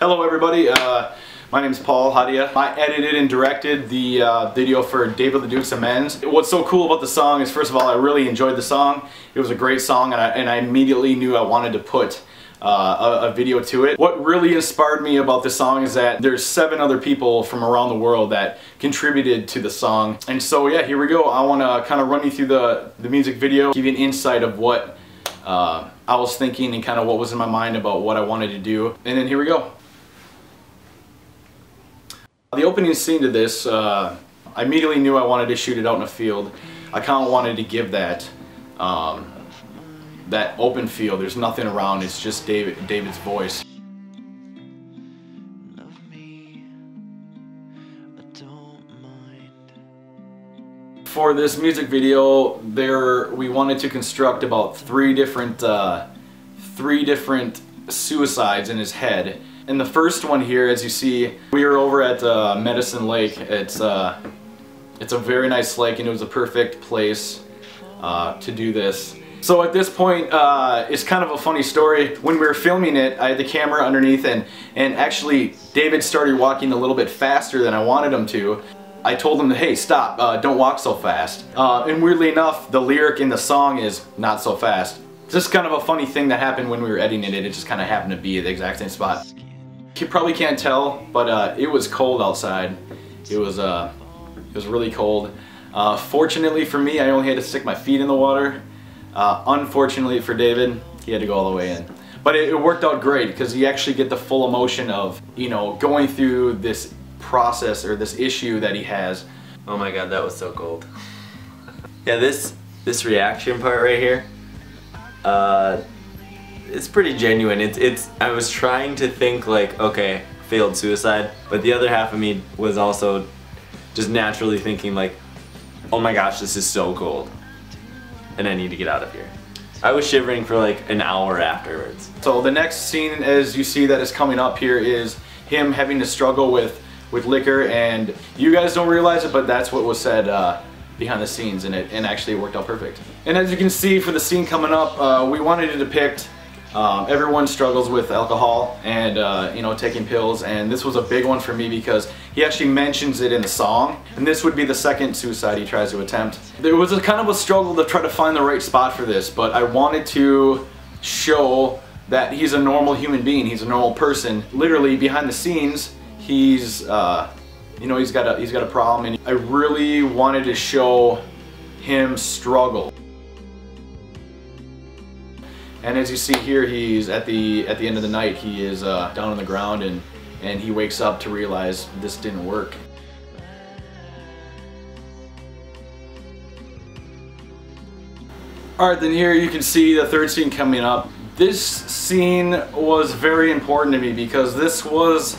Hello everybody, my name is Paul Haataja. I edited and directed the video for David LeDuc's Amends. What's so cool about the song is, first of all, I really enjoyed the song. It was a great song, and I immediately knew I wanted to put a video to it. What really inspired me about this song is that there's 7 other people from around the world that contributed to the song. And so yeah, here we go. I want to kind of run you through the music video, give you an insight of what I was thinking and kind of what was in my mind about what I wanted to do. And then here we go. The opening scene to this, I immediately knew I wanted to shoot it out in a field. I kind of wanted to give that that open field. There's nothing around. It's just David's voice. For this music video, we wanted to construct about three different suicides in his head. And the first one here, as you see, we are over at Medicine Lake. It's a very nice lake, and it was a perfect place to do this. So at this point, it's kind of a funny story. When we were filming it, I had the camera underneath, and actually David started walking a little bit faster than I wanted him to. I told him, hey, stop, don't walk so fast. And weirdly enough, the lyric in the song is not so fast. It's just kind of a funny thing that happened when we were editing it. It just kind of happened to be at the exact same spot. You probably can't tell, but it was cold outside. It was really cold. Fortunately for me, I only had to stick my feet in the water. Unfortunately for David, he had to go all the way in. But it worked out great because you actually get the full emotion of, you know, going through this process or this issue that he has. Oh my god, that was so cold. Yeah, this reaction part right here, it's pretty genuine. I was trying to think like, okay, failed suicide, but the other half of me was also just naturally thinking like, oh my gosh, this is so cold, and I need to get out of here. I was shivering for like an hour afterwards. So the next scene, as you see that is coming up here, is him having to struggle with liquor, and you guys don't realize it, but that's what was said behind the scenes, and actually it worked out perfect. And as you can see, for the scene coming up, we wanted to depict everyone struggles with alcohol and you know, taking pills, and this was a big one for me because he actually mentions it in the song, and this would be the second suicide he tries to attempt. There was a kind of a struggle to try to find the right spot for this, but I wanted to show that he's a normal human being, he's a normal person. Literally behind the scenes, he's you know, he's got a problem, and I really wanted to show him struggle. And as you see here, he's at the end of the night, he is down on the ground, and he wakes up to realize this didn't work. Alright, then here you can see the third scene coming up. This scene was very important to me because this was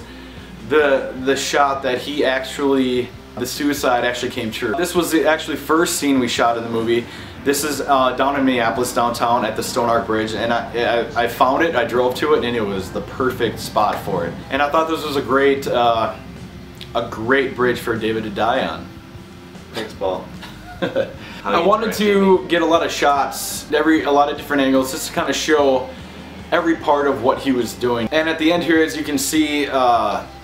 the shot that the suicide actually came true. This was the actually first scene we shot in the movie. This is down in Minneapolis, downtown at the Stone Arch Bridge, and I found it, I drove to it, and it was the perfect spot for it. And I thought this was a great bridge for David to die on. Thanks, Paul. I wanted to get a lot of shots, a lot of different angles, just to kind of show every part of what he was doing. And at the end here, as you can see,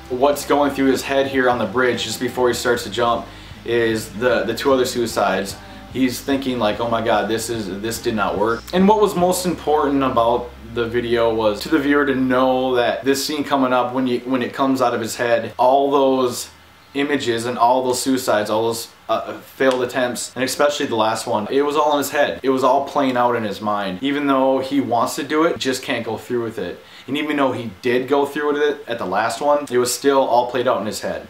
what's going through his head here on the bridge just before he starts to jump is the 2 other suicides. He's thinking like, oh my god, this did not work. And what was most important about the video was to the viewer to know that this scene coming up, when it comes out of his head, all those images and all those suicides, all those failed attempts, and especially the last one, it was all in his head. It was all playing out in his mind. Even though he wants to do it, just can't go through with it. And even though he did go through with it at the last one, it was still all played out in his head.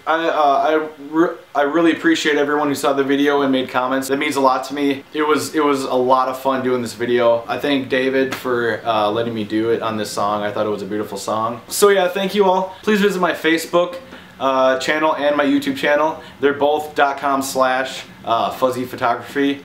I really appreciate everyone who saw the video and made comments. That means a lot to me. It was a lot of fun doing this video. I thank David for letting me do it on this song. I thought it was a beautiful song. So yeah, thank you all. Please visit my Facebook channel and my YouTube channel. They're both .com/fuzzy photography.